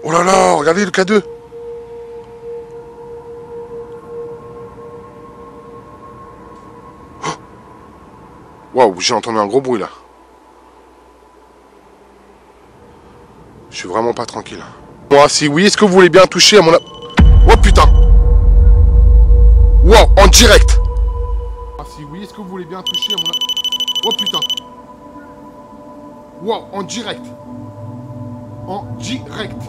Oh là là, regardez le K2. Waouh, j'ai entendu un gros bruit là. Je suis vraiment pas tranquille. Moi, si oui, est-ce que vous voulez bien toucher à mon... Oh putain. Wow, en direct. Si oui, est-ce que vous voulez bien toucher à mon... Oh putain. Wow, en direct. En direct.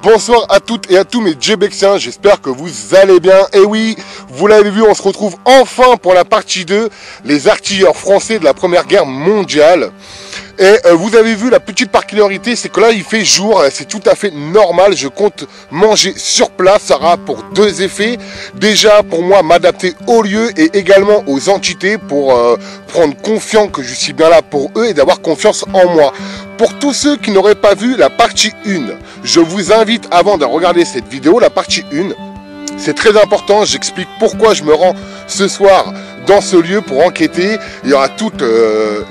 Bonsoir à toutes et à tous mes Djebexiens, j'espère que vous allez bien. Et oui, vous l'avez vu, on se retrouve enfin pour la partie 2, les artilleurs français de la Première Guerre mondiale. Et vous avez vu, la petite particularité, c'est que là il fait jour, c'est tout à fait normal, je compte manger sur place, ça aura pour deux effets. Déjà pour moi m'adapter au lieu et également aux entités pour prendre confiance que je suis bien là pour eux et d'avoir confiance en moi. Pour tous ceux qui n'auraient pas vu la partie 1, je vous invite avant de regarder cette vidéo, la partie 1, c'est très important, j'explique pourquoi je me rends ce soir dans ce lieu pour enquêter. Il y aura toutes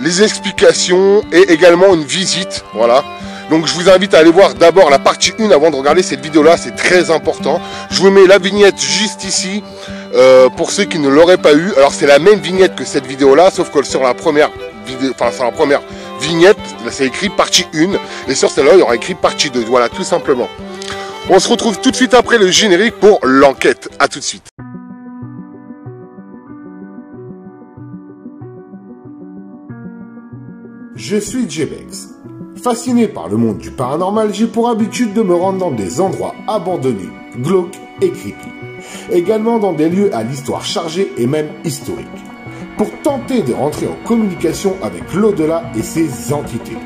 les explications et également une visite, voilà. Donc je vous invite à aller voir d'abord la partie 1 avant de regarder cette vidéo-là, c'est très important. Je vous mets la vignette juste ici, pour ceux qui ne l'auraient pas eu. Alors c'est la même vignette que cette vidéo-là, sauf que sur la première vidéo, enfin sur la première vignette, là c'est écrit partie 1, et sur celle-là il y aura écrit partie 2, voilà tout simplement. On se retrouve tout de suite après le générique pour l'enquête, à tout de suite. Je suis Djebex. Fasciné par le monde du paranormal, j'ai pour habitude de me rendre dans des endroits abandonnés, glauques et creepy. Également dans des lieux à l'histoire chargée et même historique. Pour tenter de rentrer en communication avec l'au-delà et ses entités.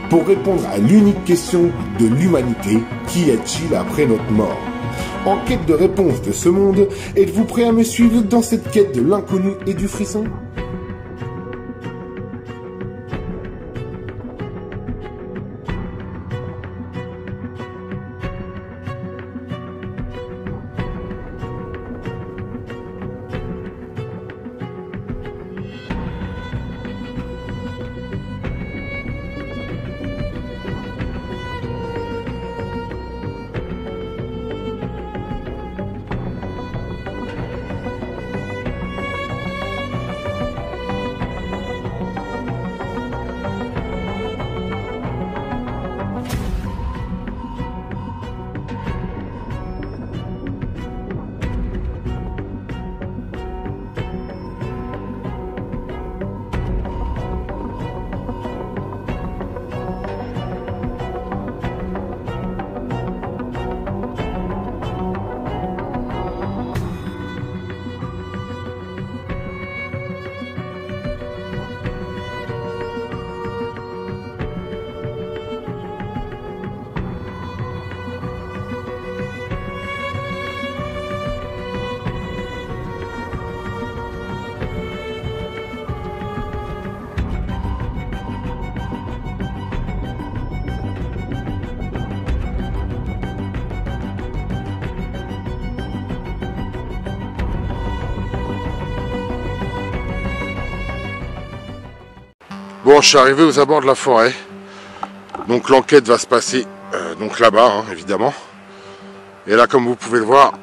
Pour répondre à l'unique question de l'humanité, qui est-il après notre mort? En quête de réponse de ce monde, êtes-vous prêt à me suivre dans cette quête de l'inconnu et du frisson? Bon, je suis arrivé aux abords de la forêt. Donc l'enquête va se passer donc là-bas, hein, évidemment. Et là, comme vous pouvez le voir,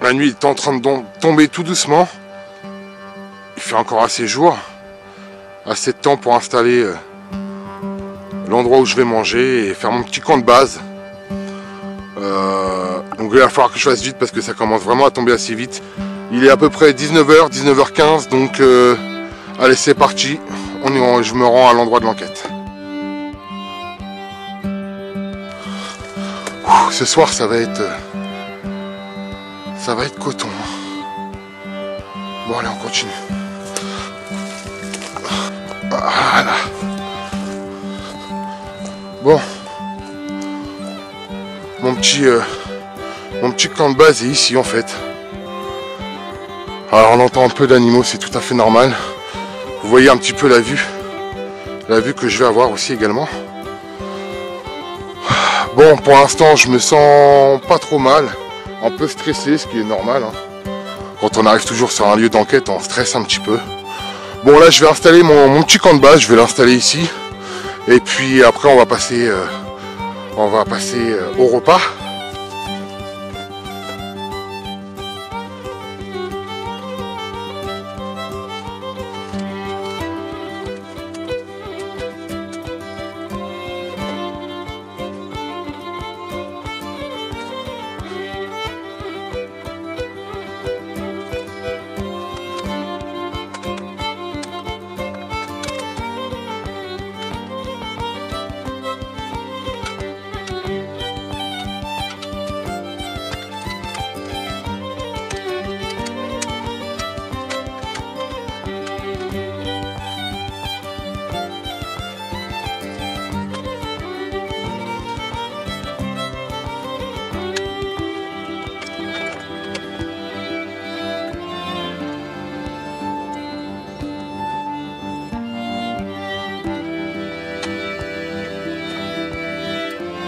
la nuit est en train de tomber tout doucement. Il fait encore assez jour. Assez de temps pour installer l'endroit où je vais manger et faire mon petit camp de base. Donc il va falloir que je fasse vite parce que ça commence vraiment à tomber assez vite. Il est à peu près 19h, 19h15, donc allez, c'est parti, je me rends à l'endroit de l'enquête. Ce soir, ça va être Ça va être coton. Bon, allez, on continue. Voilà. Bon. Mon petit camp de base est ici, en fait. Alors, on entend un peu d'animaux, c'est tout à fait normal. Vous voyez un petit peu la vue. La vue que je vais avoir aussi également. Bon, pour l'instant, je me sens pas trop mal. Un peu stressé, ce qui est normal. Hein. Quand on arrive toujours sur un lieu d'enquête, on stresse un petit peu. Bon, là, je vais installer mon petit camp de base. Je vais l'installer ici. Et puis après, on va passer au repas.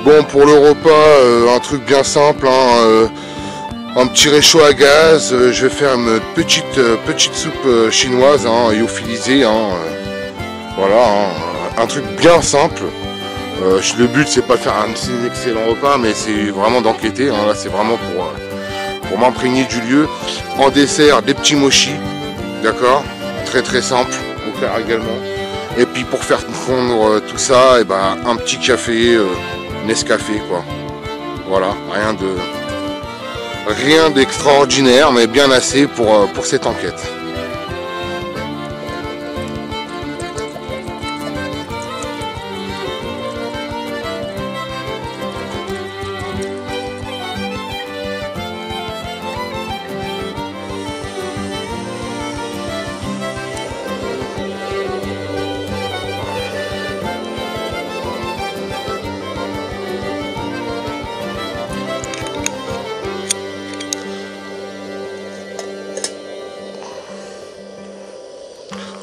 Bon, pour le repas, un truc bien simple, hein, un petit réchaud à gaz. Je vais faire une petite soupe chinoise, hein, lyophilisée. Hein, voilà, hein, un truc bien simple. Le but, c'est pas de faire un excellent repas, mais c'est vraiment d'enquêter. Hein, là, c'est vraiment pour m'imprégner du lieu. En dessert, des petits mochis, d'accord, très très simple, au clair également. Et puis pour faire fondre tout ça, et ben, un petit café. Nescafé, quoi. Voilà, rien d'extraordinaire, mais bien assez pour cette enquête.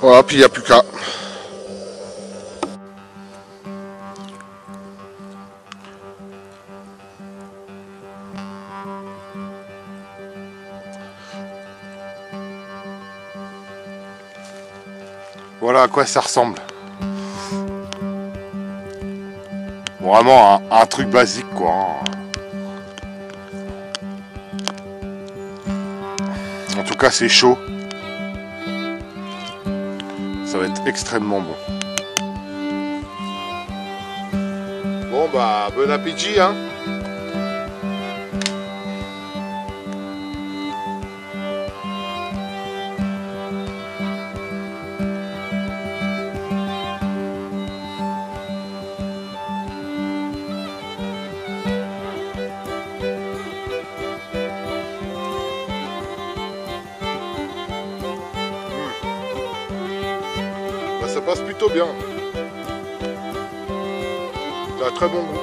Voilà, puis il n'y a plus qu'à. Voilà à quoi ça ressemble. Bon, vraiment un truc basique, quoi. En tout cas, c'est chaud. Ça va être extrêmement bon. Bon bah bon appétit hein. Ça passe plutôt bien. Ça a très bon goût.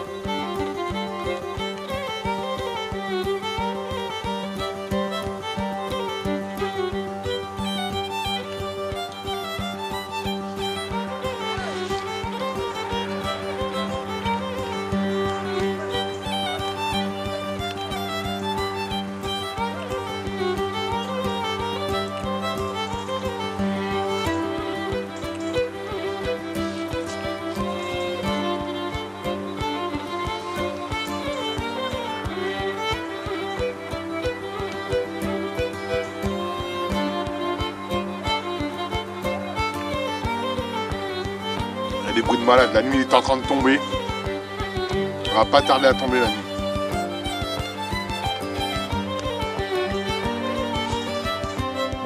Des bruits de malade, la nuit est en train de tomber. On va pas tarder à tomber la nuit.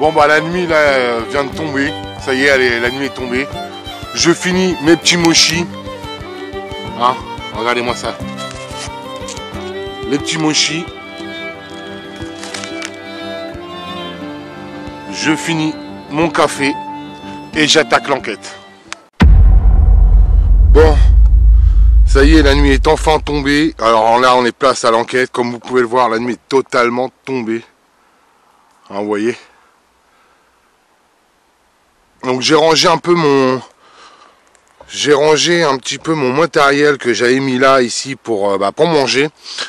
Bon bah la nuit là vient de tomber. Ça y est, allez, la nuit est tombée. Je finis mes petits mochis. Hein, regardez-moi ça. Les petits mochis. je finis mon café et j'attaque l'enquête. Bon, ça y est, la nuit est enfin tombée. Alors là, on est place à l'enquête. Comme vous pouvez le voir, la nuit est totalement tombée. Hein, vous voyez. Donc j'ai rangé un peu mon... J'ai rangé un petit peu mon matériel que j'avais mis là, ici, pour manger.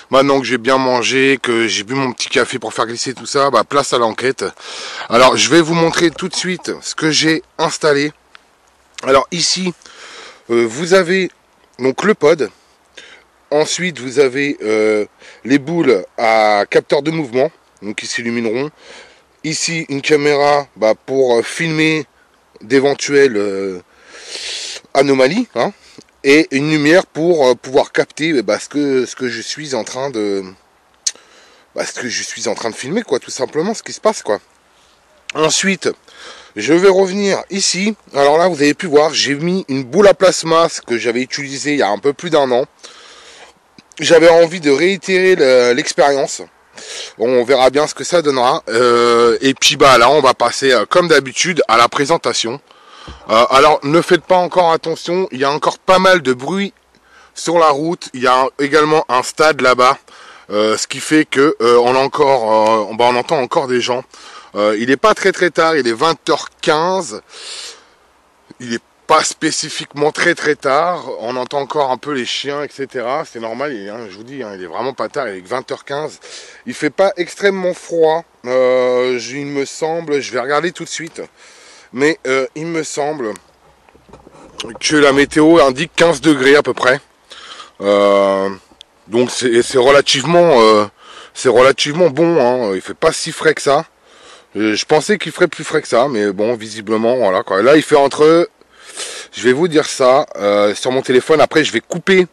Maintenant que j'ai bien mangé, que j'ai bu mon petit café pour faire glisser tout ça, place à l'enquête. Alors, je vais vous montrer tout de suite ce que j'ai installé. Alors, ici, vous avez donc le pod. Ensuite, vous avez les boules à capteur de mouvement, donc qui s'illumineront. Ici, une caméra pour filmer d'éventuelles... anomalie, hein, et une lumière pour pouvoir capter ce que je suis en train de filmer, quoi, tout simplement ce qui se passe, quoi. Ensuite, je vais revenir ici. Alors là, vous avez pu voir, j'ai mis une boule à plasma que j'avais utilisée il y a un peu plus d'1 an. J'avais envie de réitérer l'expérience. Bon, on verra bien ce que ça donnera. Et puis là, on va passer comme d'habitude à la présentation. Alors ne faites pas encore attention, il y a encore pas mal de bruit sur la route, il y a également un stade là-bas, ce qui fait que on entend encore des gens. Il n'est pas très tard, il est 20h15, il n'est pas spécifiquement très tard, on entend encore un peu les chiens, etc. C'est normal, je vous dis, il est vraiment pas tard, il est 20h15, il fait pas extrêmement froid, il me semble, je vais regarder tout de suite. Mais il me semble que la météo indique 15 degrés à peu près. Donc c'est relativement bon, hein. Il fait pas si frais que ça. Je pensais qu'il ferait plus frais que ça, mais bon, visiblement, voilà, quoi. Là, il fait entre... Je vais vous dire ça sur mon téléphone. Après, je vais couper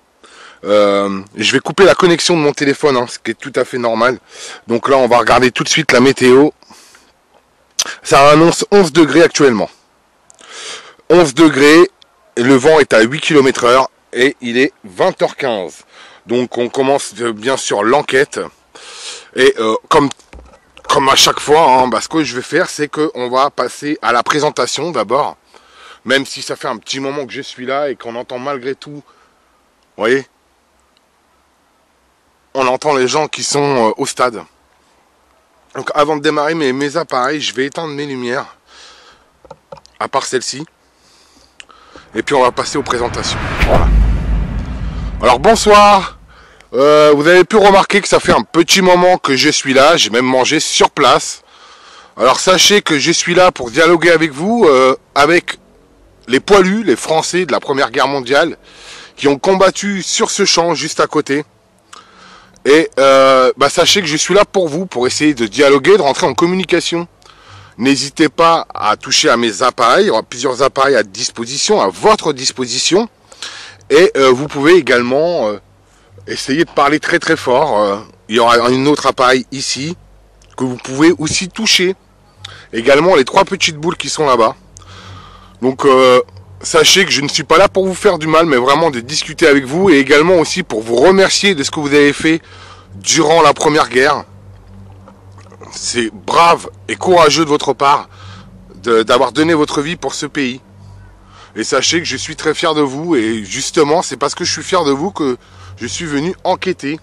la connexion de mon téléphone, hein, ce qui est tout à fait normal. Donc là, on va regarder tout de suite la météo. Ça annonce 11 degrés actuellement. 11 degrés, le vent est à 8 km/h et il est 20h15. Donc on commence bien sûr l'enquête. Et comme à chaque fois, hein, ce que je vais faire, c'est qu'on va passer à la présentation d'abord. Même si ça fait un petit moment que je suis là et qu'on entend malgré tout, vous voyez, on entend les gens qui sont au stade. Donc avant de démarrer mes appareils, je vais éteindre mes lumières, à part celle-ci. Et puis on va passer aux présentations. Voilà. Alors bonsoir. Vous avez pu remarquer que ça fait un petit moment que je suis là. J'ai même mangé sur place. Alors sachez que je suis là pour dialoguer avec vous, avec les poilus, les Français de la Première Guerre mondiale, qui ont combattu sur ce champ juste à côté. Et sachez que je suis là pour vous, pour essayer de dialoguer, de rentrer en communication. N'hésitez pas à toucher à mes appareils, il y aura plusieurs appareils à disposition, à votre disposition. Et vous pouvez également essayer de parler très très fort. Il y aura un autre appareil ici, que vous pouvez aussi toucher. Également les 3 petites boules qui sont là-bas. Donc sachez que je ne suis pas là pour vous faire du mal, mais vraiment de discuter avec vous. Et également aussi pour vous remercier de ce que vous avez fait durant la Première Guerre. C'est brave et courageux de votre part d'avoir donné votre vie pour ce pays. Et sachez que je suis très fier de vous. Et justement, c'est parce que je suis fier de vous que je suis venu enquêter.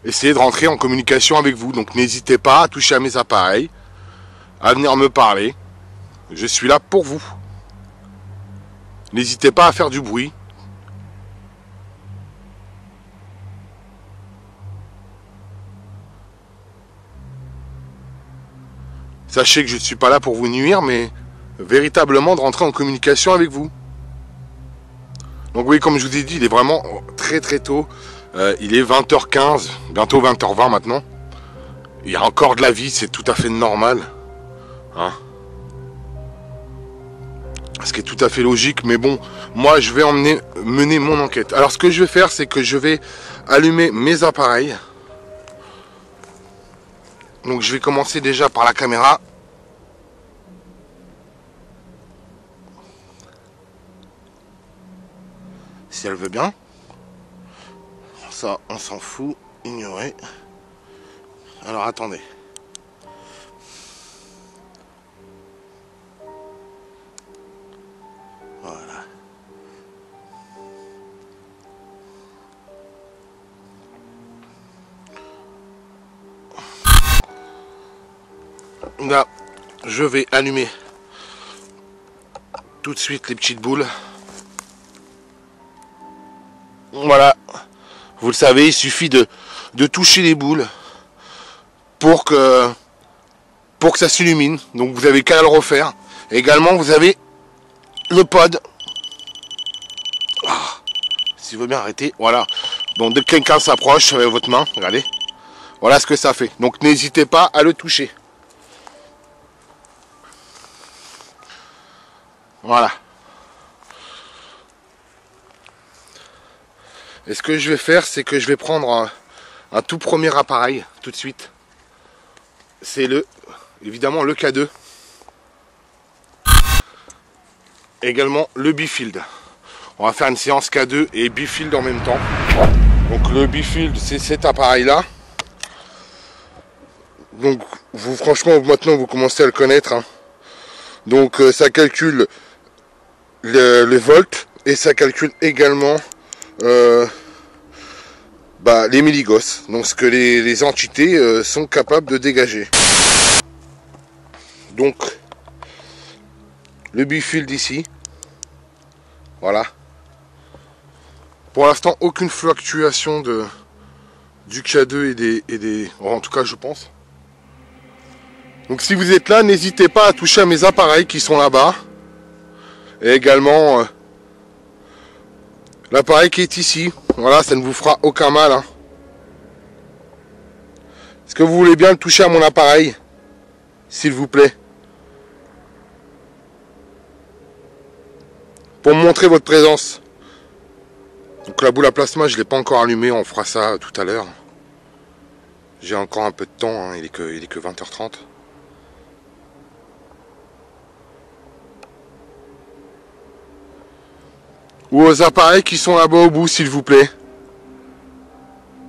Essayer de rentrer en communication avec vous. Donc n'hésitez pas à toucher à mes appareils, à venir me parler. Je suis là pour vous. N'hésitez pas à faire du bruit. Sachez que je ne suis pas là pour vous nuire, mais véritablement de rentrer en communication avec vous. Donc oui, comme je vous ai dit, il est vraiment très très tôt. Il est 20h15, bientôt 20h20 maintenant. Il y a encore de la vie, c'est tout à fait normal. Hein, ce qui est tout à fait logique, mais bon, moi je vais mener mon enquête. Alors ce que je vais faire, c'est que je vais allumer mes appareils. Donc je vais commencer déjà par la caméra. Si elle veut bien. Ça, on s'en fout. Ignorer. Alors attendez. Là, je vais allumer tout de suite les petites boules. Voilà. Vous le savez, il suffit de toucher les boules pour que ça s'illumine. Donc vous avez qu'à le refaire. Et également, vous avez le pod. Si vous voulez bien arrêter, voilà. Donc dès que quelqu'un s'approche avec votre main, regardez. Voilà ce que ça fait. Donc n'hésitez pas à le toucher. Voilà. Et ce que je vais faire, c'est que je vais prendre un tout premier appareil tout de suite. C'est évidemment le K2. Également le Bifield. On va faire une séance K2 et Bifield en même temps. Donc le Bifield, c'est cet appareil là. Donc franchement maintenant vous commencez à le connaître, hein. Donc ça calcule les volts et ça calcule également les milligauss, donc ce que les entités sont capables de dégager. Donc le Bifield ici, voilà. Pour l'instant, aucune fluctuation du K2 et des... En tout cas, je pense. Donc si vous êtes là, n'hésitez pas à toucher à mes appareils qui sont là-bas. Et également, l'appareil qui est ici. Voilà, ça ne vous fera aucun mal, hein. Est-ce que vous voulez bien le toucher à mon appareil, s'il vous plaît? Pour me montrer votre présence. Donc la boule à plasma, je ne l'ai pas encore allumée, on fera ça tout à l'heure. J'ai encore un peu de temps, hein, il est que 20h30. Ou aux appareils qui sont là-bas au bout, s'il vous plaît.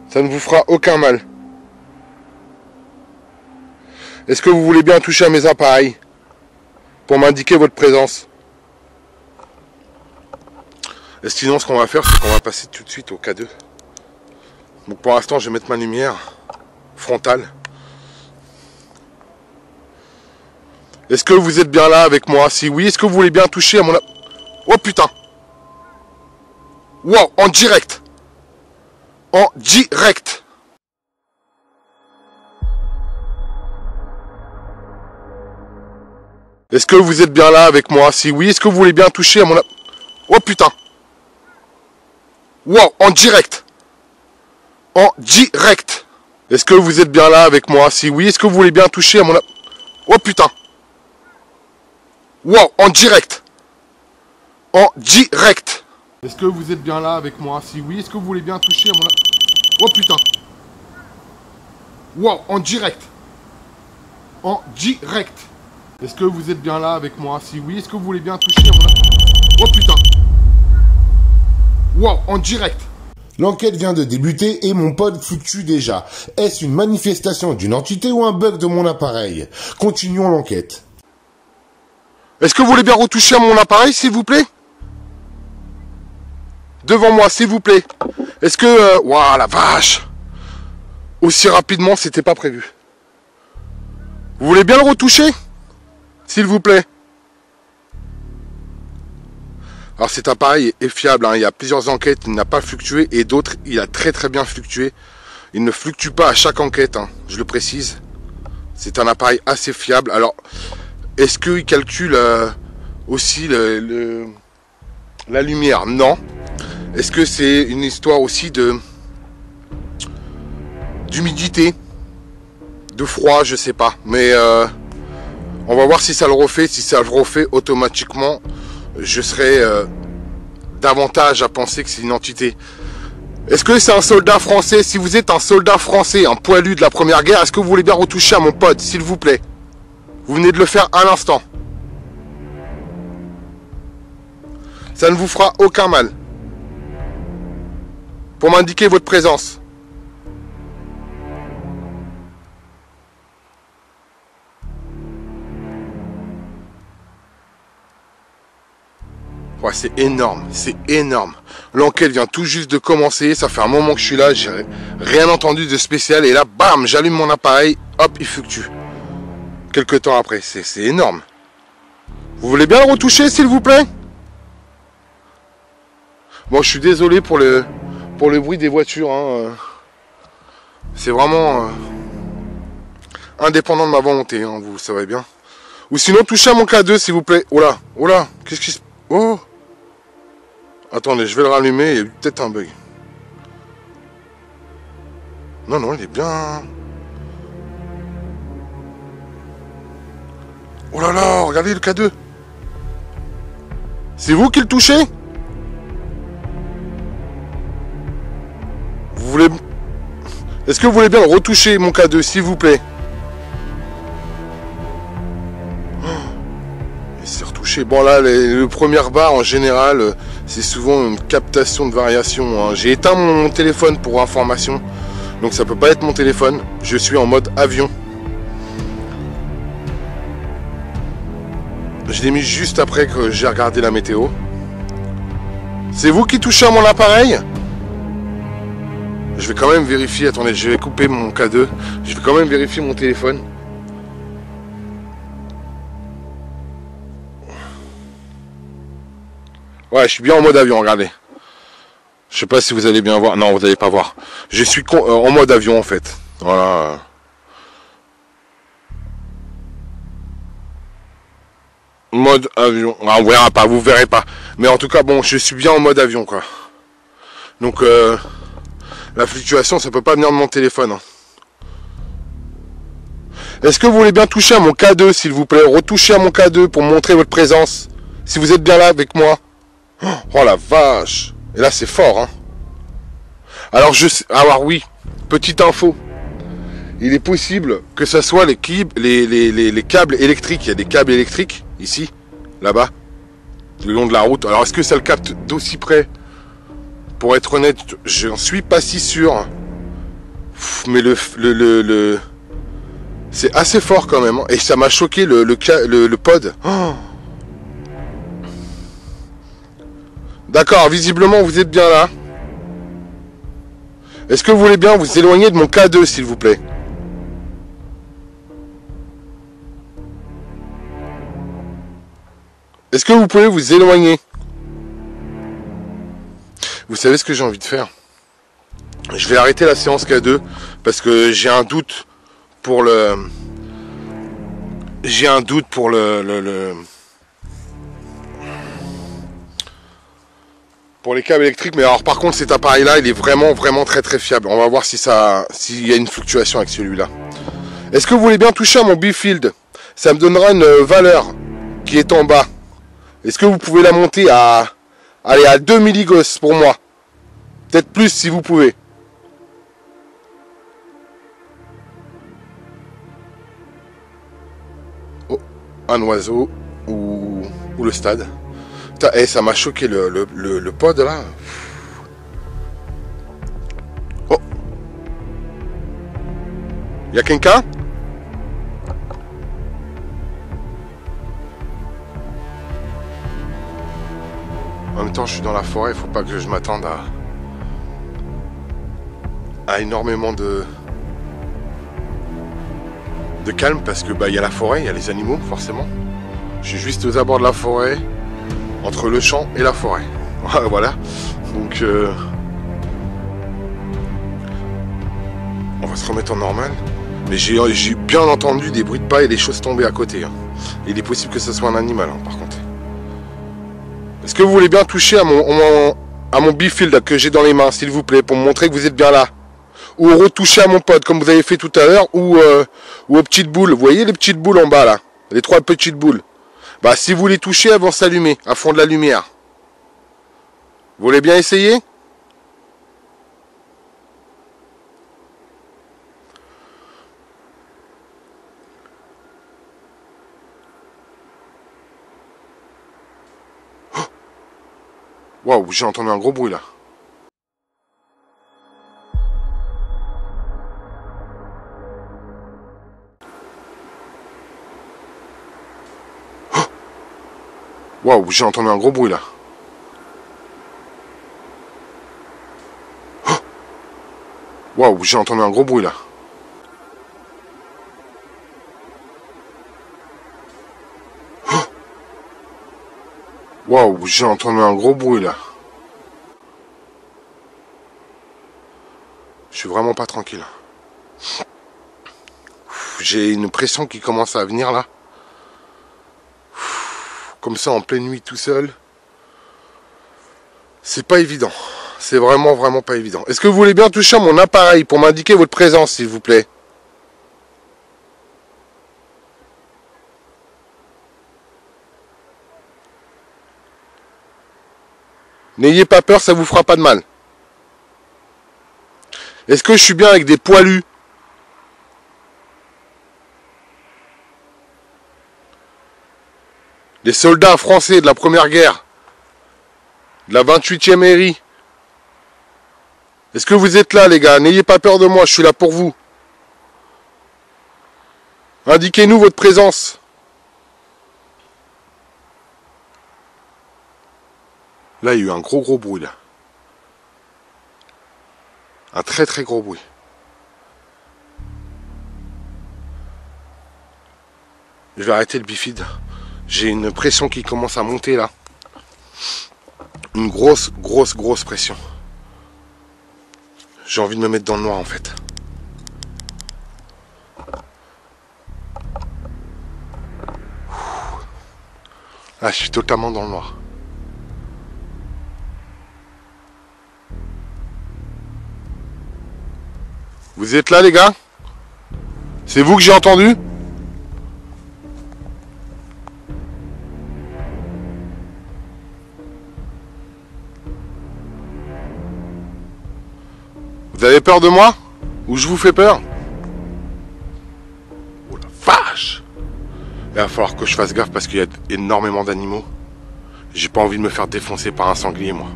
Ça ne vous fera aucun mal. Est-ce que vous voulez bien toucher à mes appareils pour m'indiquer votre présence? Et sinon, ce qu'on va faire, c'est qu'on va passer tout de suite au K2. Donc pour l'instant, je vais mettre ma lumière frontale. Est-ce que vous êtes bien là avec moi? Si oui, est-ce que vous voulez bien toucher à mon... Oh putain! Wow, en direct! En direct! Est-ce que vous êtes bien là avec moi? Si oui, est-ce que vous voulez bien toucher à mon... Oh putain! Wow, en direct! En direct! Est-ce que vous êtes bien là avec moi? Si oui, est-ce que vous voulez bien toucher à mon... Oh putain! Wow, en direct! En direct! Est-ce que vous êtes bien là avec moi? Si oui, est-ce que vous voulez bien toucher à mon... Oh putain! Wow, en direct! En direct! Est-ce que vous êtes bien là avec moi? Si oui, est-ce que vous voulez bien toucher à mon... Oh putain! Wow, en direct! L'enquête vient de débuter et mon pod fluctue déjà. Est-ce une manifestation d'une entité ou un bug de mon appareil? Continuons l'enquête. Est-ce que vous voulez bien retoucher à mon appareil, s'il vous plaît? Devant moi, s'il vous plaît. Est-ce que... Waouh, la vache! Aussi rapidement, c'était pas prévu. Vous voulez bien le retoucher? S'il vous plaît. Alors cet appareil est fiable, hein. Il y a plusieurs enquêtes, il n'a pas fluctué, et d'autres, il a très bien fluctué. Il ne fluctue pas à chaque enquête, hein, je le précise. C'est un appareil assez fiable. Alors, est-ce qu'il calcule aussi la lumière? Non. Est-ce que c'est une histoire aussi d'humidité, de froid? Je sais pas. Mais on va voir si ça le refait. Si ça le refait, automatiquement, je serai davantage à penser que c'est une entité. Est-ce que c'est un soldat français? Si vous êtes un soldat français, un poilu de la Première Guerre, est-ce que vous voulez bien retoucher à mon pod, s'il vous plaît? Vous venez de le faire à l'instant. Ça ne vous fera aucun mal. Pour m'indiquer votre présence. Ouais, c'est énorme, c'est énorme. L'enquête vient tout juste de commencer, ça fait un moment que je suis là, j'ai rien entendu de spécial, et là, bam, j'allume mon appareil, hop, il fluctue. quelques temps après. C'est énorme. Vous voulez bien le retoucher, s'il vous plaît? Bon, je suis désolé pour le bruit des voitures. Hein. C'est vraiment indépendant de ma volonté, hein, vous le savez bien. Ou sinon, touchez à mon K2, s'il vous plaît. Oh là, qu'est-ce qui se... Oh! Attendez, je vais le rallumer, il y a eu peut-être un bug. Non, il est bien... Oh là là, regardez le K2. C'est vous qui le touchez? Vous voulez... Est-ce que vous voulez bien le retoucher, mon K2, s'il vous plaît? Il s'est retouché. Bon là, le premier bar, en général, c'est souvent une captation de variation. Hein. J'ai éteint mon téléphone pour information. Donc ça peut pas être mon téléphone. Je suis en mode avion. Je l'ai mis juste après que j'ai regardé la météo. C'est vous qui touchez à mon appareil? Je vais quand même vérifier. Attendez, je vais couper mon K2. Je vais quand même vérifier mon téléphone. Ouais, je suis bien en mode avion, regardez. Je sais pas si vous allez bien voir. Non, vous n'allez pas voir. Je suis en mode avion, en fait. Voilà. Mode avion. Ah, on verra pas, vous verrez pas. Mais en tout cas, bon, je suis bien en mode avion, quoi. Donc, la fluctuation, ça peut pas venir de mon téléphone. Hein. Est-ce que vous voulez bien toucher à mon K2, s'il vous plaît? Retoucher à mon K2 pour montrer votre présence. Si vous êtes bien là avec moi. Oh la vache. Et là, c'est fort, hein. Alors, alors oui, petite info. Il est possible que ça soit les câbles électriques. Il y a des câbles électriques, ici, là-bas, le long de la route. Alors, est-ce que ça le capte d'aussi près? Pour être honnête, je n'en suis pas si sûr. Mais c'est assez fort quand même. Hein. Et ça m'a choqué le pod. Oh. D'accord, visiblement vous êtes bien là. Est-ce que vous voulez bien vous éloigner de mon K2, s'il vous plaît? Est-ce que vous pouvez vous éloigner? Vous savez ce que j'ai envie de faire? Je vais arrêter la séance K2 parce que j'ai un doute pour le... J'ai un doute pour pour les câbles électriques, mais alors par contre cet appareil là il est vraiment très fiable. On va voir s'il y a une fluctuation avec celui-là. Est-ce que vous voulez bien toucher à mon Bifield? Ça me donnera une valeur qui est en bas. Est-ce que vous pouvez la monter à... Allez, à 2 milligauss pour moi? Peut-être plus si vous pouvez. Oh, un oiseau ou le stade. Putain, ça m'a choqué le pod là. Oh. Y'a quelqu'un? En même temps, je suis dans la forêt, il faut pas que je m'attende à énormément de calme parce que bah il y a la forêt, il y a les animaux forcément. Je suis juste aux abords de la forêt, entre le champ et la forêt. Voilà. Donc on va se remettre en normal. Mais j'ai bien entendu des bruits de pas et des choses tomber à côté. Hein. Il est possible que ce soit un animal, hein, par contre. Est-ce que vous voulez bien toucher à mon Bifield que j'ai dans les mains, s'il vous plaît, pour me montrer que vous êtes bien là? Ou retoucher à mon pod, comme vous avez fait tout à l'heure, ou aux petites boules. Vous voyez les petites boules en bas, là? Les 3 petites boules. Bah, si vous les touchez, elles vont s'allumer, à fond de la lumière. Vous voulez bien essayer? Waouh, j'ai entendu un gros bruit là. Waouh, j'ai entendu un gros bruit là. Waouh, j'ai entendu un gros bruit là. Waouh, j'ai entendu un gros bruit là. Je suis vraiment pas tranquille. J'ai une pression qui commence à venir là. Comme ça en pleine nuit tout seul. C'est pas évident. C'est vraiment pas évident. Est-ce que vous voulez bien toucher à mon appareil pour m'indiquer votre présence, s'il vous plaît? N'ayez pas peur, ça vous fera pas de mal. Est-ce que je suis bien avec des poilus? Des soldats français de la Première Guerre, de la 28e Hérie. Est-ce que vous êtes là, les gars? N'ayez pas peur de moi, je suis là pour vous. Indiquez-nous votre présence. Là, il y a eu un gros bruit, là. Un très gros bruit. Je vais arrêter le bifide. J'ai une pression qui commence à monter, là. Une grosse pression. J'ai envie de me mettre dans le noir, en fait. Ah, je suis totalement dans le noir. Vous êtes là, les gars? C'est vous que j'ai entendu? Vous avez peur de moi? Ou je vous fais peur? Oh la vache! Il va falloir que je fasse gaffe parce qu'il y a énormément d'animaux. J'ai pas envie de me faire défoncer par un sanglier, moi.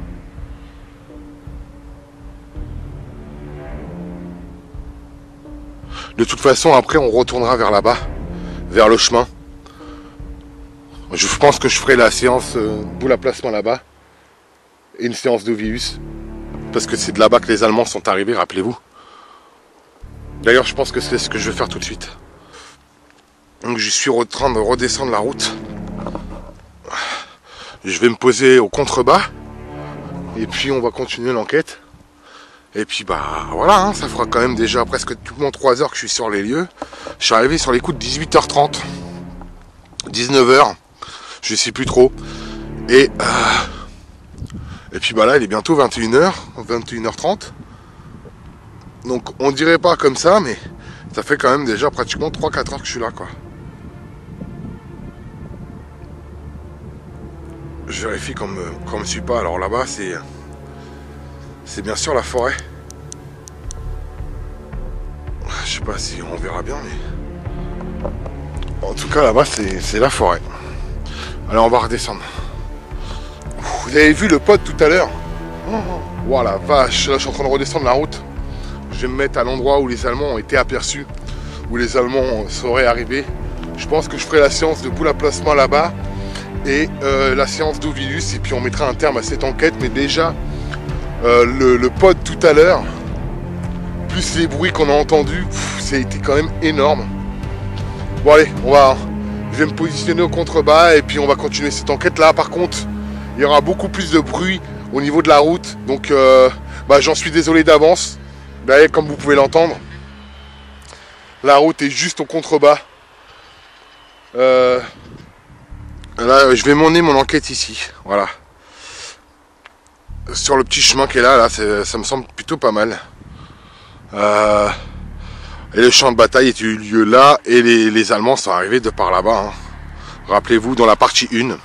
De toute façon, après, on retournera vers là-bas, vers le chemin. Je pense que je ferai la séance boule à placement là-bas. Et une séance d'Ovius. Parce que c'est de là-bas que les Allemands sont arrivés, rappelez-vous. D'ailleurs, je pense que c'est ce que je vais faire tout de suite. Donc, je suis en train de redescendre la route. Je vais me poser au contrebas. Et puis, on va continuer l'enquête. Et puis, bah, voilà, hein, ça fera quand même déjà presque tout mon 3 heures que je suis sur les lieux. Je suis arrivé sur les coups de 18h30. 19h. Je sais plus trop. Et puis, bah là, il est bientôt 21h. 21h30. Donc, on dirait pas comme ça, mais ça fait quand même déjà pratiquement 3-4 heures que je suis là, quoi. Je vérifie qu'on me suit pas. Alors là-bas, c'est bien sûr la forêt. Je sais pas si on verra bien, mais en tout cas là-bas c'est la forêt. Alors on va redescendre. Vous avez vu le pod tout à l'heure? Voilà, vache, là je suis en train de redescendre la route. Je vais me mettre à l'endroit où les Allemands ont été aperçus, où les Allemands seraient arrivés. Je pense que je ferai la séance de boule à placement là-bas et la séance d'Ovilus, et puis on mettra un terme à cette enquête. Mais déjà le pod tout à l'heure, plus les bruits qu'on a entendus, ça a été quand même énorme. Bon allez, je vais me positionner au contrebas et puis on va continuer cette enquête. Là par contre, il y aura beaucoup plus de bruit au niveau de la route. Donc j'en suis désolé d'avance. Comme vous pouvez l'entendre, la route est juste au contrebas. Là, je vais mener mon enquête ici. Voilà. Sur le petit chemin qui est là, ça me semble plutôt pas mal. Et le champ de bataille a eu lieu là, et les Allemands sont arrivés de par là-bas. Hein. Rappelez-vous, dans la partie 1.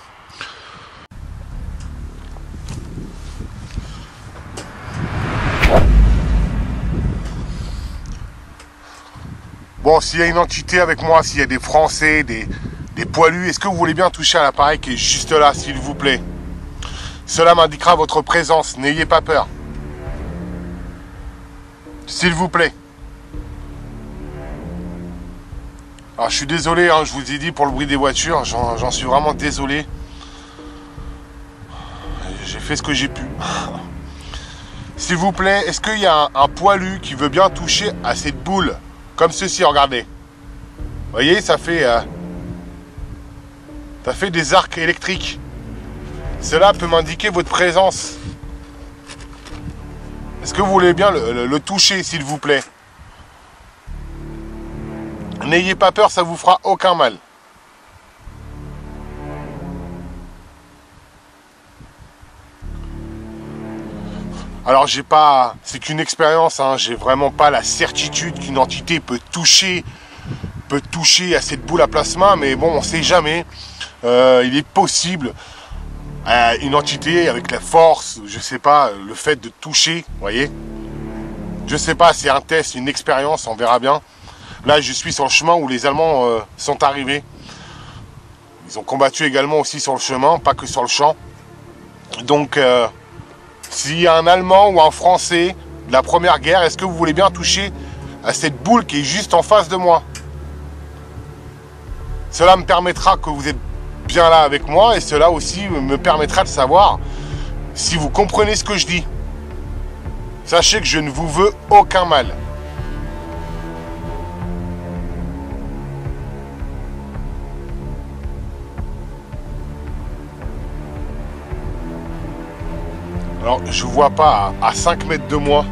Bon, s'il y a une entité avec moi, s'il y a des Français, des poilus, est-ce que vous voulez bien toucher à l'appareil qui est juste là, s'il vous plaît? Cela m'indiquera votre présence, n'ayez pas peur. S'il vous plaît. Alors je suis désolé, hein, je vous ai dit pour le bruit des voitures, j'en suis vraiment désolé. J'ai fait ce que j'ai pu. S'il vous plaît, est-ce qu'il y a un poilu qui veut bien toucher à cette boule? Comme ceci, regardez. Vous voyez, ça fait des arcs électriques. Cela peut m'indiquer votre présence. Est-ce que vous voulez bien le toucher, s'il vous plaît? N'ayez pas peur, ça vous fera aucun mal. Alors j'ai pas, c'est qu'une expérience, hein, j'ai vraiment pas la certitude qu'une entité peut toucher à cette boule à plasma, mais bon, on sait jamais. Il est possible une entité avec la force, je sais pas, le fait de toucher, vous voyez. Je sais pas, c'est un test, une expérience, on verra bien. Là, je suis sur le chemin où les Allemands sont arrivés. Ils ont combattu également aussi sur le chemin, pas que sur le champ. Donc s'il y a un Allemand ou un Français de la Première Guerre, est-ce que vous voulez bien toucher à cette boule qui est juste en face de moi? Cela me permettra que vous êtes bien là avec moi et cela aussi me permettra de savoir si vous comprenez ce que je dis. Sachez que je ne vous veux aucun mal. Alors, je ne vois pas à 5 mètres de moi.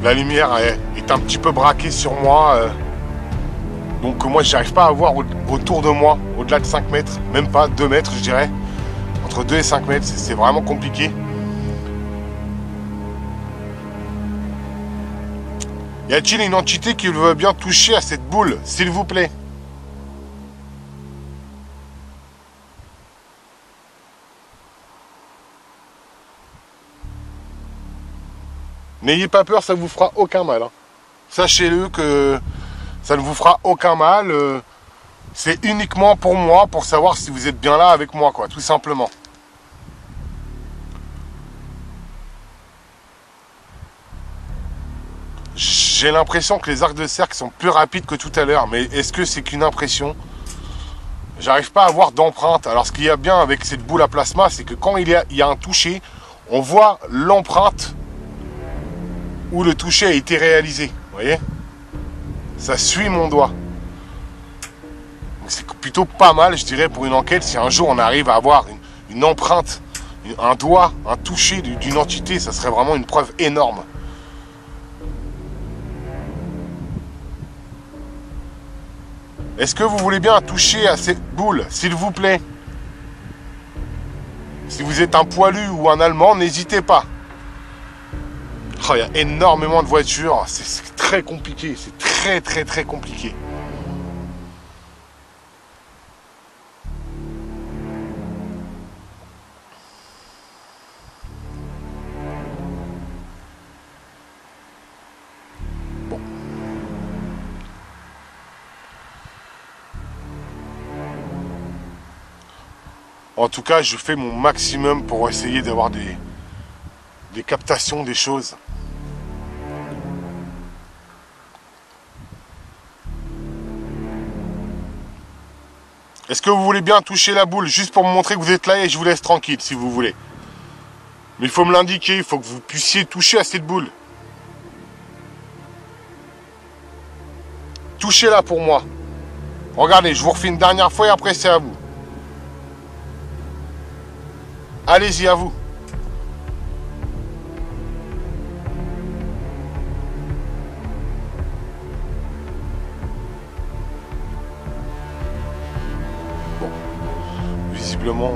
La lumière est un petit peu braquée sur moi. Donc moi, je n'arrive pas à voir autour de moi, au-delà de 5 mètres. Même pas 2 mètres, je dirais. Entre 2 et 5 mètres, c'est vraiment compliqué. Y a-t-il une entité qui veut bien toucher à cette boule, s'il vous plaît? N'ayez pas peur, ça ne vous fera aucun mal. Hein. Sachez-le que ça ne vous fera aucun mal. C'est uniquement pour moi, pour savoir si vous êtes bien là avec moi, quoi, tout simplement. J'ai l'impression que les arcs de cercle sont plus rapides que tout à l'heure, mais est-ce que c'est qu'une impression? J'arrive pas à avoir d'empreinte. Alors ce qu'il y a bien avec cette boule à plasma, c'est que quand il y a un toucher, on voit l'empreinte où le toucher a été réalisé. Vous voyez? Ça suit mon doigt. C'est plutôt pas mal, je dirais, pour une enquête, si un jour on arrive à avoir une empreinte, un doigt, un toucher d'une entité, ça serait vraiment une preuve énorme. Est-ce que vous voulez bien toucher à cette boule, s'il vous plaît? Si vous êtes un poilu ou un Allemand, n'hésitez pas. Oh, il y a énormément de voitures, c'est très compliqué, c'est très compliqué. Bon. En tout cas, je fais mon maximum pour essayer d'avoir des captations des choses. Est-ce que vous voulez bien toucher la boule juste pour me montrer que vous êtes là et je vous laisse tranquille si vous voulez. Mais il faut me l'indiquer, il faut que vous puissiez toucher à cette boule. Touchez-la pour moi. Regardez, je vous refais une dernière fois et après c'est à vous. Allez-y, à vous. Bon, visiblement,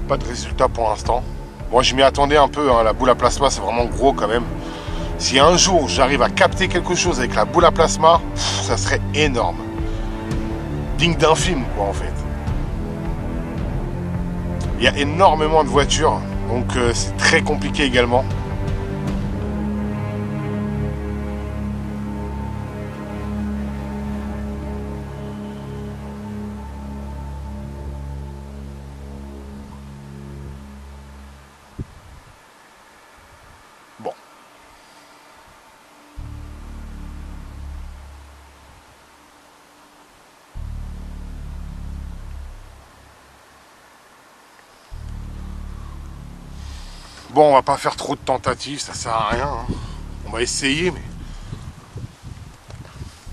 pas de résultat pour l'instant. Moi, je m'y attendais un peu, hein. La boule à plasma, c'est vraiment gros quand même. Si un jour, j'arrive à capter quelque chose avec la boule à plasma, ça serait énorme. Digne d'un film, quoi, en fait. Il y a énormément de voitures, donc c'est très compliqué également. Bon. Bon, on va pas faire trop de tentatives, ça sert à rien. Hein. On va essayer, mais...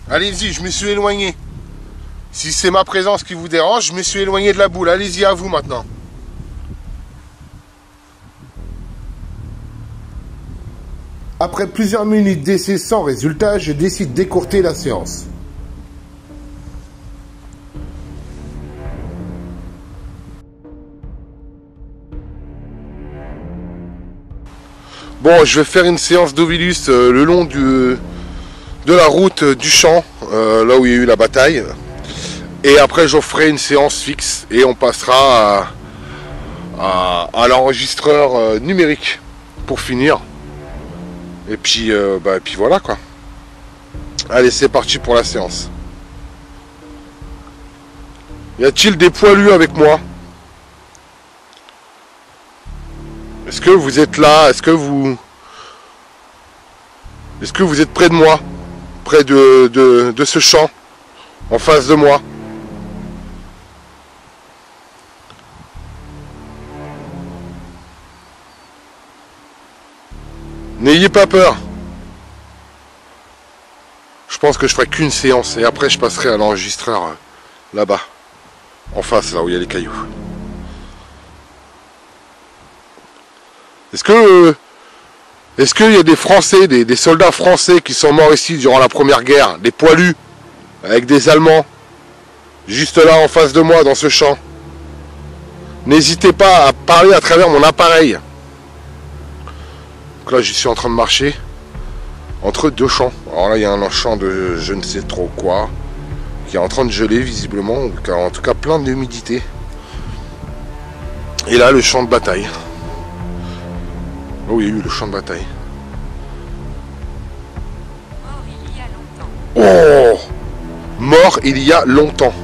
Allez-y, je me suis éloigné. Si c'est ma présence qui vous dérange, je me suis éloigné de la boule. Allez-y, à vous maintenant. Après plusieurs minutes d'essai sans résultat, je décide d'écourter la séance. Bon, je vais faire une séance d'Ovilus le long de la route du champ, là où il y a eu la bataille. Et après, j'en ferai une séance fixe et on passera à l'enregistreur numérique pour finir. Et puis voilà quoi. Allez, c'est parti pour la séance. Y a-t-il des poilus avec moi? Est-ce que vous êtes là? Est-ce que vous êtes près de moi? Près de ce champ? En face de moi? N'ayez pas peur. Je pense que je ferai qu'une séance et après je passerai à l'enregistreur là-bas. En face, là où il y a les cailloux. Est-ce qu'il y a des Français, des soldats français qui sont morts ici durant la Première Guerre, des poilus, avec des Allemands, juste là en face de moi dans ce champ? N'hésitez pas à parler à travers mon appareil. Donc là, je suis en train de marcher entre deux champs. Alors là, il y a un champ de je ne sais trop quoi, qui est en train de geler visiblement, ou qui a en tout cas plein d'humidité. Et là, le champ de bataille. Oh, il y a eu le champ de bataille. Oh! Mort il y a longtemps.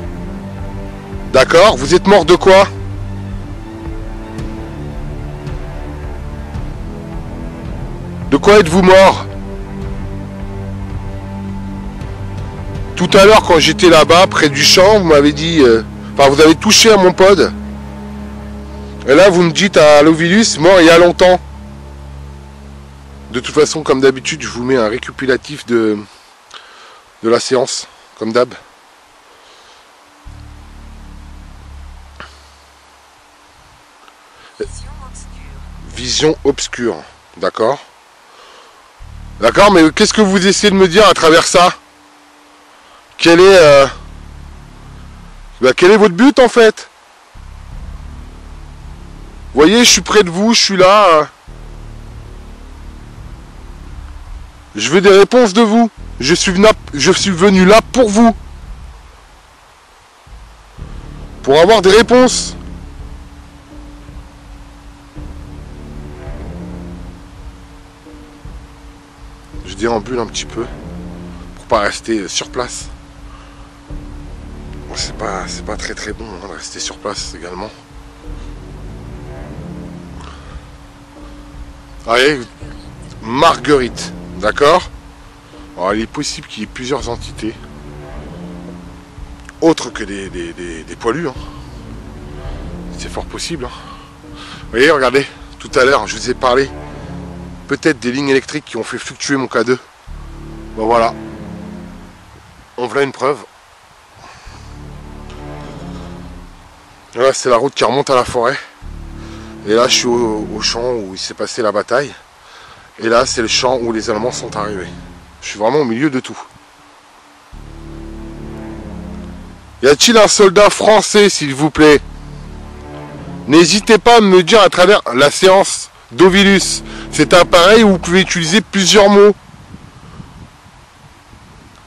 D'accord? Vous êtes mort de quoi? De quoi êtes-vous mort? Tout à l'heure, quand j'étais là-bas, près du champ, vous m'avez dit... Enfin, vous avez touché à mon pod. Et là, vous me dites à l'Ovilus, mort il y a longtemps. De toute façon, comme d'habitude, je vous mets un récapitulatif de la séance, comme d'hab. Vision obscure. D'accord. D'accord, mais qu'est-ce que vous essayez de me dire à travers ça? Quel est votre but en fait? Vous voyez, je suis près de vous, je suis là. Je veux des réponses de vous. Je suis venu là pour vous. Pour avoir des réponses. Je déambule un petit peu. Pour pas rester sur place. Bon, c'est pas très bon hein, de rester sur place également. Allez, Marguerite. D'accord? Alors, il est possible qu'il y ait plusieurs entités. Autres que des poilus. Hein. C'est fort possible. Hein. Vous voyez, regardez. Tout à l'heure, je vous ai parlé. Peut-être des lignes électriques qui ont fait fluctuer mon K2. Bon, voilà. On voilà une preuve. Là, c'est la route qui remonte à la forêt. Et là, je suis au champ où il s'est passé la bataille. Et là, c'est le champ où les Allemands sont arrivés. Je suis vraiment au milieu de tout. Y a-t-il un soldat français, s'il vous plaît? N'hésitez pas à me dire à travers la séance d'Ovilus. C'est un appareil où vous pouvez utiliser plusieurs mots.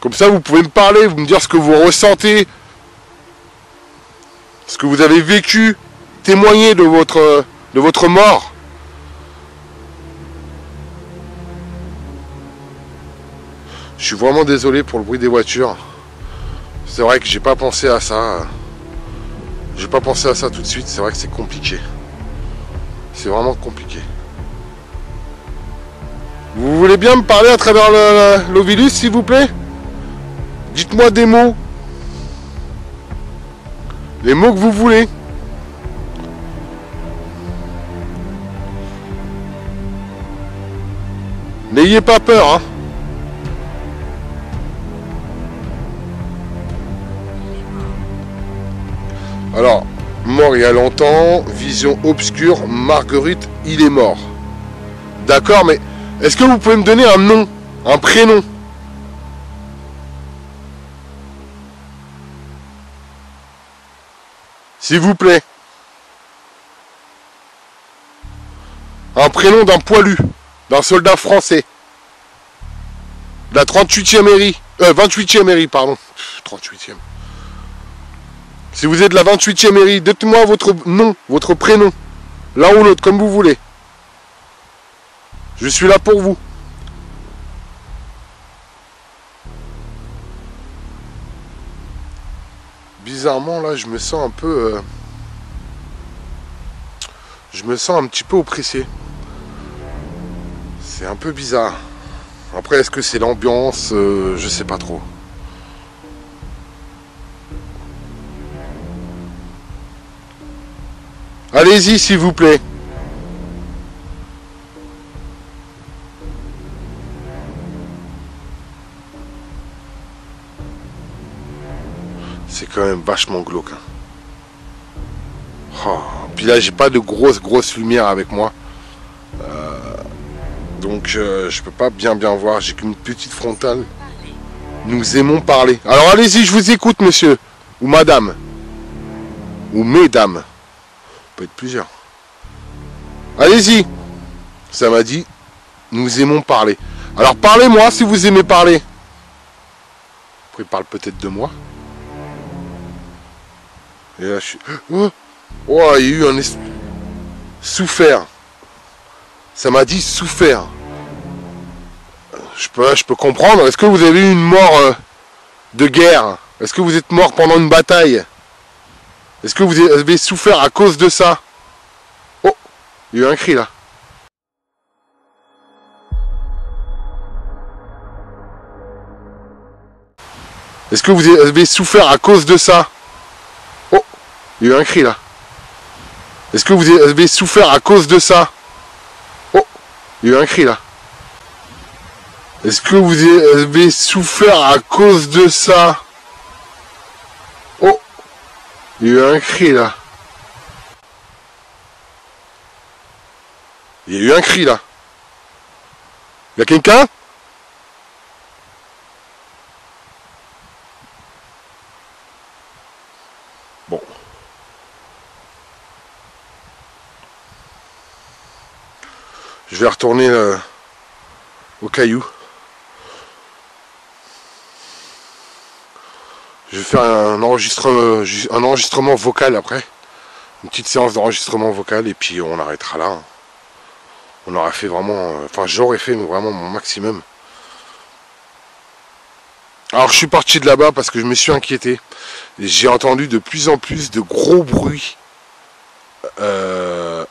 Comme ça, vous pouvez me parler, vous me dire ce que vous ressentez. Ce que vous avez vécu. Témoigner de votre mort. Je suis vraiment désolé pour le bruit des voitures. C'est vrai que j'ai pas pensé à ça. J'ai pas pensé à ça tout de suite. C'est vrai que c'est compliqué. C'est vraiment compliqué. Vous voulez bien me parler à travers l'Ovilus, s'il vous plaît? Dites-moi des mots. Les mots que vous voulez. N'ayez pas peur, hein. Alors, mort il y a longtemps, vision obscure, Marguerite, il est mort. D'accord, mais est-ce que vous pouvez me donner un nom, un prénom? S'il vous plaît. Un prénom d'un poilu, d'un soldat français. De la 38e mairie. 28e mairie, pardon. 38e. Si vous êtes de la 28e mairie, dites-moi votre nom, votre prénom. L'un ou l'autre, comme vous voulez. Je suis là pour vous. Bizarrement, là, je me sens un peu... je me sens un petit peu oppressé. C'est un peu bizarre. Après, est-ce que c'est l'ambiance? Je sais pas trop. Allez-y, s'il vous plaît. C'est quand même vachement glauque. Hein. Oh. Puis là, j'ai pas de grosse lumière avec moi. Donc, je peux pas bien voir. J'ai qu'une petite frontale. Nous aimons parler. Alors, allez-y, je vous écoute, monsieur. Ou madame. Ou mesdames. Peut être plusieurs. Allez-y. Ça m'a dit, nous aimons parler. Alors, parlez-moi si vous aimez parler. Après, il parle peut-être de moi. Et là, je suis... Oh, il y a eu un... Souffert. Ça m'a dit souffert. Je peux comprendre. Est-ce que vous avez eu une mort de guerre? Est-ce que vous êtes mort pendant une bataille? Est-ce que vous avez souffert à cause de ça? Oh, il y a eu un cri là. Est-ce que vous avez souffert à cause de ça? Oh, il y a eu un cri là. Est-ce que vous avez souffert à cause de ça? Oh, il y a eu un cri là. Est-ce que vous avez souffert à cause de ça? Oh, il y a eu un cri là. Il y a eu un cri là. Il y a quelqu'un? Bon. Je vais retourner au caillou. Je vais faire un enregistrement vocal après. Une petite séance d'enregistrement vocal et puis on arrêtera là. On aura fait vraiment... Enfin, j'aurais fait vraiment mon maximum. Alors, je suis parti de là-bas parce que je me suis inquiété. J'ai entendu de plus en plus de gros bruits dans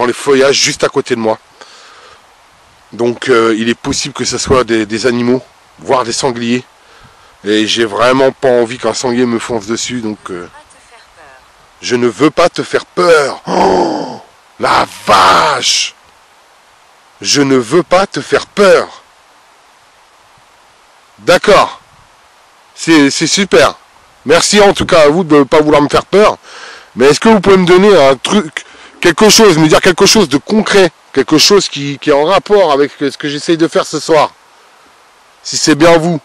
les feuillages juste à côté de moi. Donc, il est possible que ce soit des animaux, voire des sangliers. Et j'ai vraiment pas envie qu'un sanglier me fonce dessus, donc je ne veux pas te faire peur. Oh, la vache! Je ne veux pas te faire peur. D'accord. C'est super. Merci en tout cas à vous de ne pas vouloir me faire peur. Mais est-ce que vous pouvez me donner un truc, quelque chose, me dire quelque chose de concret, quelque chose qui est en rapport avec ce que j'essaye de faire ce soir? Si c'est bien vous.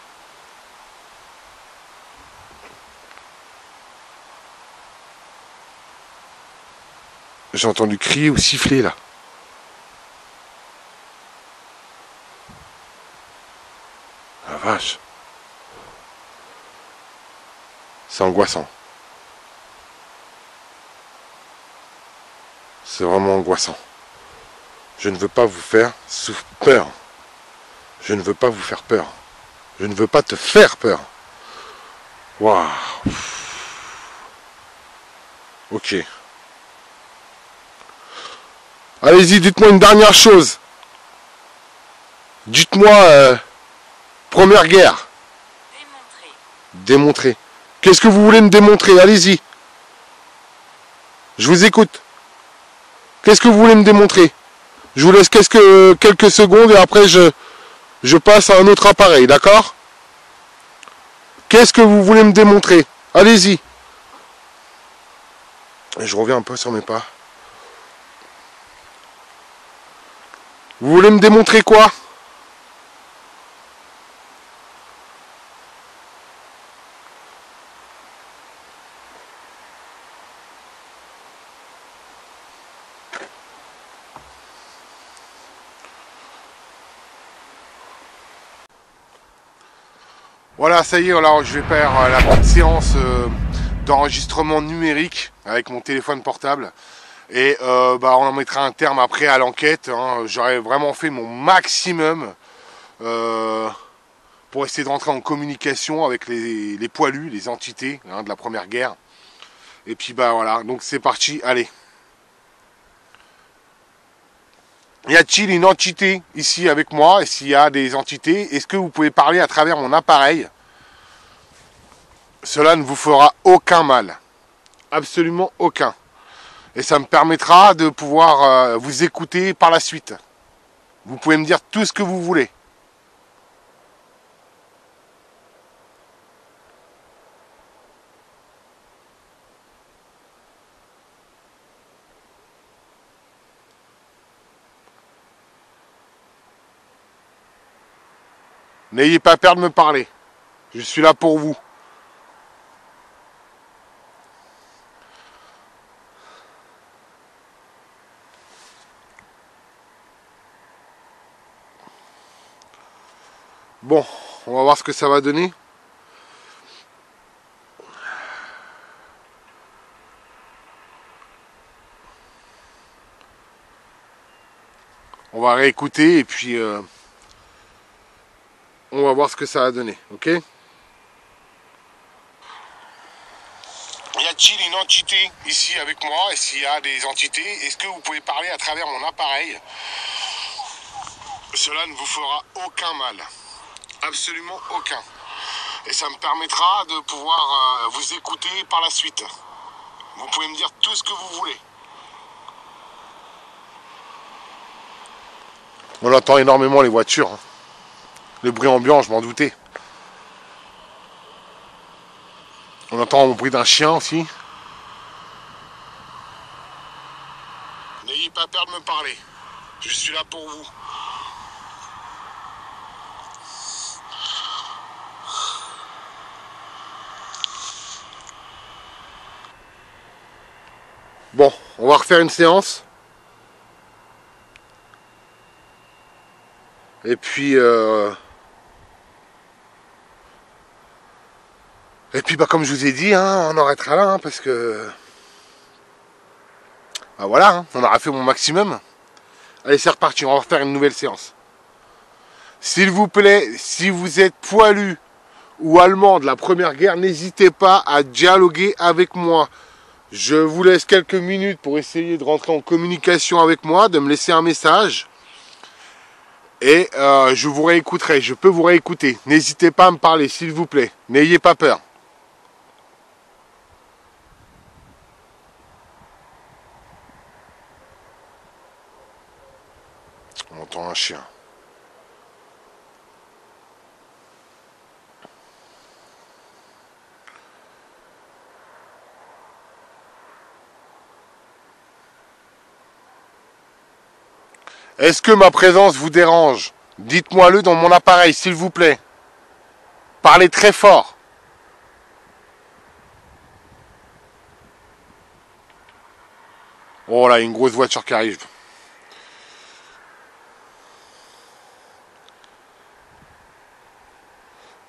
J'ai entendu crier ou siffler là. La vache. C'est angoissant. C'est vraiment angoissant. Je ne veux pas vous faire peur. Je ne veux pas vous faire peur. Je ne veux pas te faire peur. Waouh. Ok. Allez-y, dites-moi une dernière chose. Dites-moi, Première Guerre. Démontrer. Qu'est-ce que vous voulez me démontrer? Allez-y. Je vous écoute. Qu'est-ce que vous voulez me démontrer? Je vous laisse quelques secondes et après je passe à un autre appareil, d'accord? Qu'est-ce que vous voulez me démontrer? Allez-y. Je reviens un peu sur mes pas. Vous voulez me démontrer quoi? Voilà, ça y est, alors je vais faire la petite séance d'enregistrement numérique avec mon téléphone portable. Et on en mettra un terme après à l'enquête. Hein. J'aurais vraiment fait mon maximum pour essayer de rentrer en communication avec les poilus, les entités hein, de la Première Guerre. Et puis voilà, donc c'est parti, allez. Y a-t-il une entité ici avec moi? Et s'il y a des entités, est-ce que vous pouvez parler à travers mon appareil? Cela ne vous fera aucun mal. Absolument aucun. Et ça me permettra de pouvoir vous écouter par la suite. Vous pouvez me dire tout ce que vous voulez. N'ayez pas peur de me parler. Je suis là pour vous. Bon, on va voir ce que ça va donner. On va réécouter et puis on va voir ce que ça va donner, ok? Y a-t-il une entité ici avec moi? Et s'il y a des entités, est-ce que vous pouvez parler à travers mon appareil? Cela ne vous fera aucun mal. Absolument aucun. Et ça me permettra de pouvoir vous écouter par la suite. Vous pouvez me dire tout ce que vous voulez. On entend énormément les voitures. Hein. Le bruit ambiant, je m'en doutais. On entend le bruit d'un chien aussi. N'ayez pas peur de me parler. Je suis là pour vous. Bon, on va refaire une séance. Et puis comme je vous ai dit, hein, on arrêtera là, hein, parce que voilà, hein, on aura fait mon maximum. Allez, c'est reparti, on va refaire une nouvelle séance. S'il vous plaît, si vous êtes poilu ou allemand de la Première Guerre, n'hésitez pas à dialoguer avec moi. Je vous laisse quelques minutes pour essayer de rentrer en communication avec moi, de me laisser un message. Et je vous réécouterai, je peux vous réécouter. N'hésitez pas à me parler, s'il vous plaît. N'ayez pas peur. On entend un chien. Est-ce que ma présence vous dérange? Dites-moi-le dans mon appareil, s'il vous plaît. Parlez très fort. Oh là, une grosse voiture qui arrive.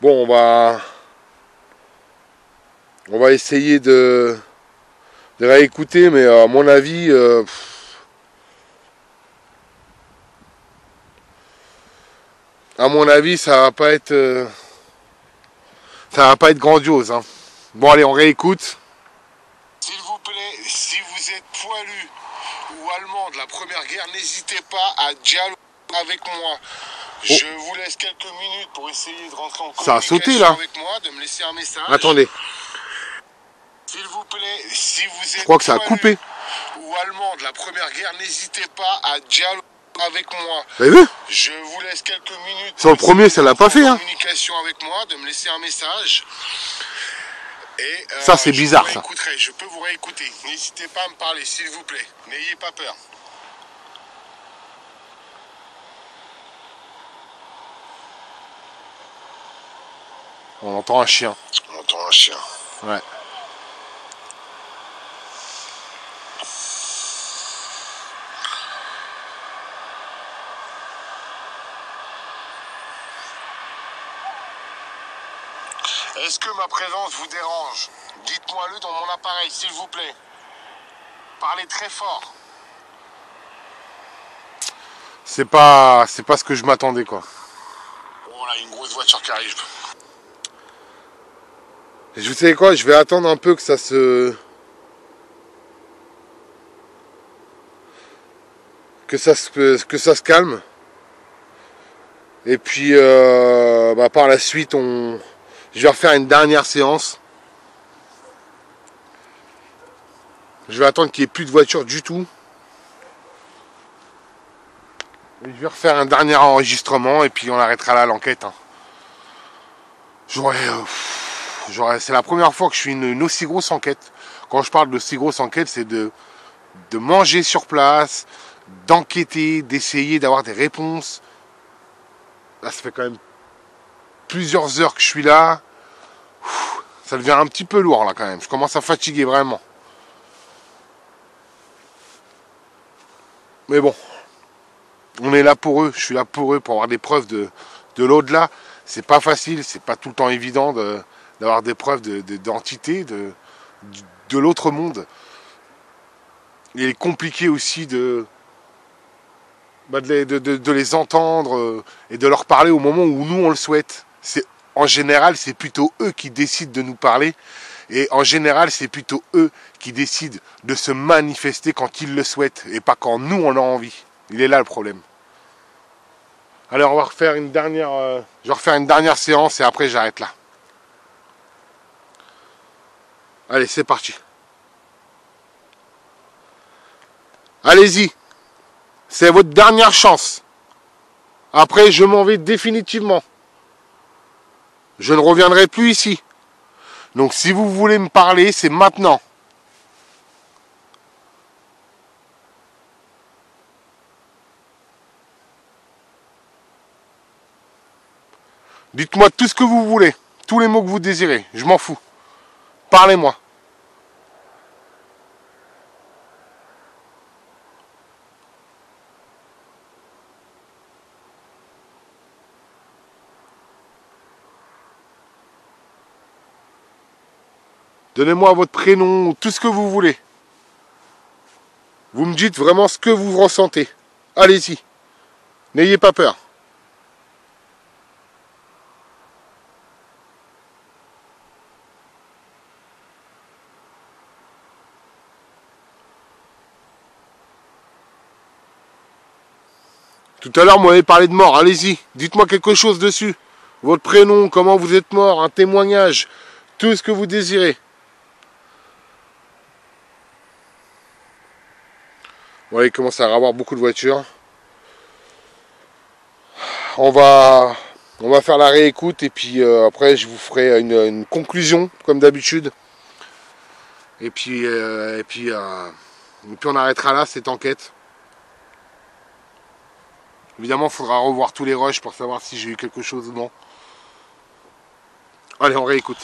Bon, on va essayer de réécouter, mais à mon avis... à mon avis, ça va pas être grandiose. Hein. Bon, allez, on réécoute. S'il vous plaît, si vous êtes poilu ou allemand de la Première Guerre, n'hésitez pas à dialoguer avec moi. Je vous laisse quelques minutes pour essayer de rentrer en communication sauté, là. Avec moi, de me laisser un message. Attendez. S'il vous plaît, si vous êtes, je crois que ça a coupé. Ou allemand de la Première Guerre, n'hésitez pas à dialoguer avec moi. Vous avez vu? Je vous laisse quelques minutes. Sur le premier, ça l'a pas fait. Hein. Communication avec moi, de me laisser un message. Et ça, c'est bizarre, ça. Je peux vous réécouter. N'hésitez pas à me parler, s'il vous plaît. N'ayez pas peur. On entend un chien. On entend un chien. Ouais. Est-ce que ma présence vous dérange? Dites-moi-le dans mon appareil, s'il vous plaît. Parlez très fort. C'est pas ce que je m'attendais, quoi. Oh là, une grosse voiture qui arrive. Et vous savez quoi, je vais attendre un peu que ça se... que ça se calme. Et puis, par la suite, je vais refaire une dernière séance. Je vais attendre qu'il n'y ait plus de voiture du tout. Et je vais refaire un dernier enregistrement et puis on arrêtera là l'enquête. Hein. C'est la première fois que je fais une aussi grosse enquête. Quand je parle de si grosse enquête, c'est de manger sur place, d'enquêter, d'essayer d'avoir des réponses. Là, ça fait quand même plusieurs heures que je suis là. Ça devient un petit peu lourd là quand même. Je commence à fatiguer vraiment. Mais bon, on est là pour eux. Je suis là pour eux, pour avoir des preuves de l'au-delà. C'est pas facile, c'est pas tout le temps évident d'avoir des preuves d'entités de l'autre monde. Il est compliqué aussi de les entendre et de leur parler au moment où nous on le souhaite. En général, c'est plutôt eux qui décident de nous parler. Et en général, c'est plutôt eux qui décident de se manifester quand ils le souhaitent et pas quand nous on a envie. Il est là le problème. Allez, on va refaire une dernière, je vais refaire une dernière séance et après j'arrête là. Allez, c'est parti. Allez-y. C'est votre dernière chance. Après, je m'en vais définitivement. Je ne reviendrai plus ici. Donc si vous voulez me parler, c'est maintenant. Dites-moi tout ce que vous voulez. Tous les mots que vous désirez. Je m'en fous. Parlez-moi. Donnez-moi votre prénom, tout ce que vous voulez. Vous me dites vraiment ce que vous ressentez. Allez-y. N'ayez pas peur. Tout à l'heure, vous m'avez parlé de mort. Allez-y. Dites-moi quelque chose dessus. Votre prénom, comment vous êtes mort, un témoignage. Tout ce que vous désirez. Bon, il commence à y avoir beaucoup de voitures. On va faire la réécoute et puis après je vous ferai une conclusion comme d'habitude. Et puis on arrêtera là cette enquête. Évidemment, il faudra revoir tous les rushs pour savoir si j'ai eu quelque chose ou non. Allez, on réécoute.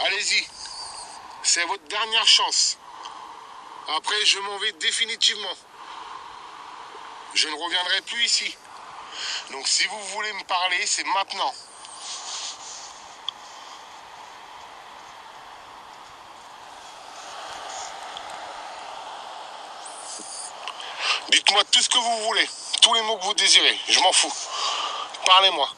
Allez-y. C'est votre dernière chance. Après, je m'en vais définitivement. Je ne reviendrai plus ici. Donc si vous voulez me parler, c'est maintenant. Dites-moi tout ce que vous voulez. Tous les mots que vous désirez. Je m'en fous. Parlez-moi.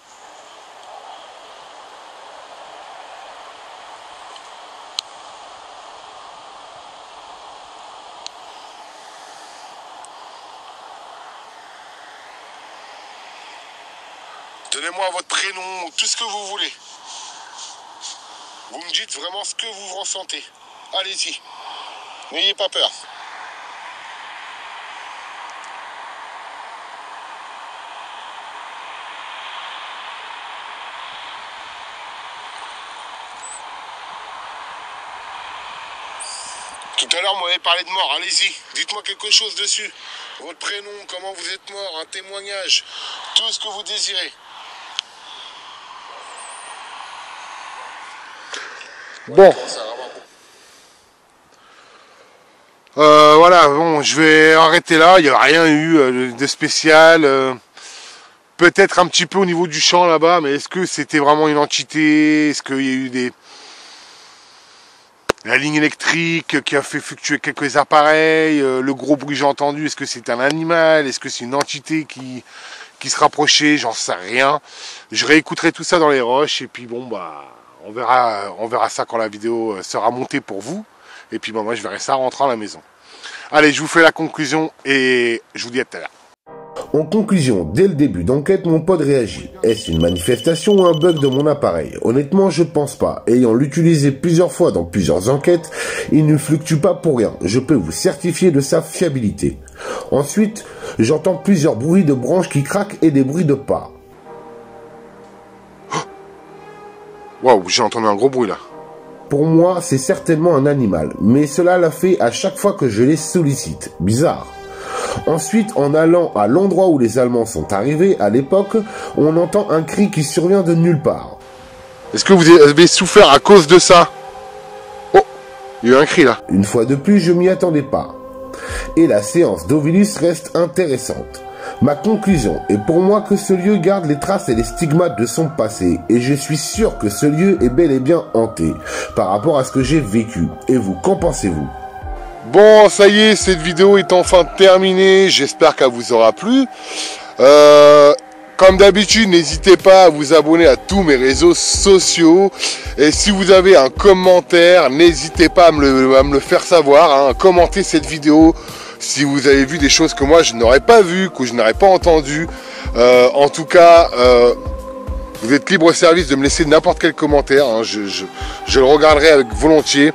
Donnez-moi votre prénom, tout ce que vous voulez. Vous me dites vraiment ce que vous ressentez. Allez-y. N'ayez pas peur. Tout à l'heure, vous m'avez parlé de mort. Allez-y, dites-moi quelque chose dessus. Votre prénom, comment vous êtes mort, un témoignage, tout ce que vous désirez. Bon. Voilà, bon, je vais arrêter là. Il n'y a rien eu de spécial. Peut-être un petit peu au niveau du champ là-bas, mais est-ce que c'était vraiment une entité? Est-ce qu'il y a eu la ligne électrique qui a fait fluctuer quelques appareils, le gros bruit que j'ai entendu, est-ce que c'est un animal, est-ce que c'est une entité qui se rapprochait, j'en sais rien. Je réécouterai tout ça dans les roches et puis bon bah on verra ça quand la vidéo sera montée pour vous. Et puis bon, moi je verrai ça en rentrant à la maison. Allez, je vous fais la conclusion et je vous dis à tout à l'heure. En conclusion, dès le début d'enquête, mon pod réagit. Est-ce une manifestation ou un bug de mon appareil? Honnêtement, je pense pas. Ayant l'utilisé plusieurs fois dans plusieurs enquêtes, il ne fluctue pas pour rien. Je peux vous certifier de sa fiabilité. Ensuite, j'entends plusieurs bruits de branches qui craquent et des bruits de pas. Waouh, j'ai entendu un gros bruit là. Pour moi, c'est certainement un animal, mais cela l'a fait à chaque fois que je les sollicite. Bizarre. Ensuite, en allant à l'endroit où les Allemands sont arrivés, à l'époque, on entend un cri qui survient de nulle part. Est-ce que vous avez souffert à cause de ça? Oh, il y a eu un cri là. Une fois de plus, je m'y attendais pas. Et la séance d'Ovilus reste intéressante. Ma conclusion est pour moi que ce lieu garde les traces et les stigmates de son passé, et je suis sûr que ce lieu est bel et bien hanté, par rapport à ce que j'ai vécu. Et vous, qu'en pensez-vous? Bon, ça y est, cette vidéo est enfin terminée. J'espère qu'elle vous aura plu. Comme d'habitude, n'hésitez pas à vous abonner à tous mes réseaux sociaux. Et si vous avez un commentaire, n'hésitez pas à me le faire savoir. Hein. Commentez cette vidéo si vous avez vu des choses que moi je n'aurais pas vues, que je n'aurais pas entendues. En tout cas, vous êtes libre au service de me laisser n'importe quel commentaire. Hein. Je le regarderai avec volontiers.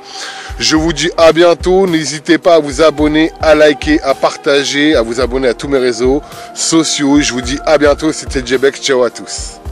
Je vous dis à bientôt, n'hésitez pas à vous abonner, à liker, à partager, à vous abonner à tous mes réseaux sociaux. Je vous dis à bientôt, c'était JBEX, ciao à tous.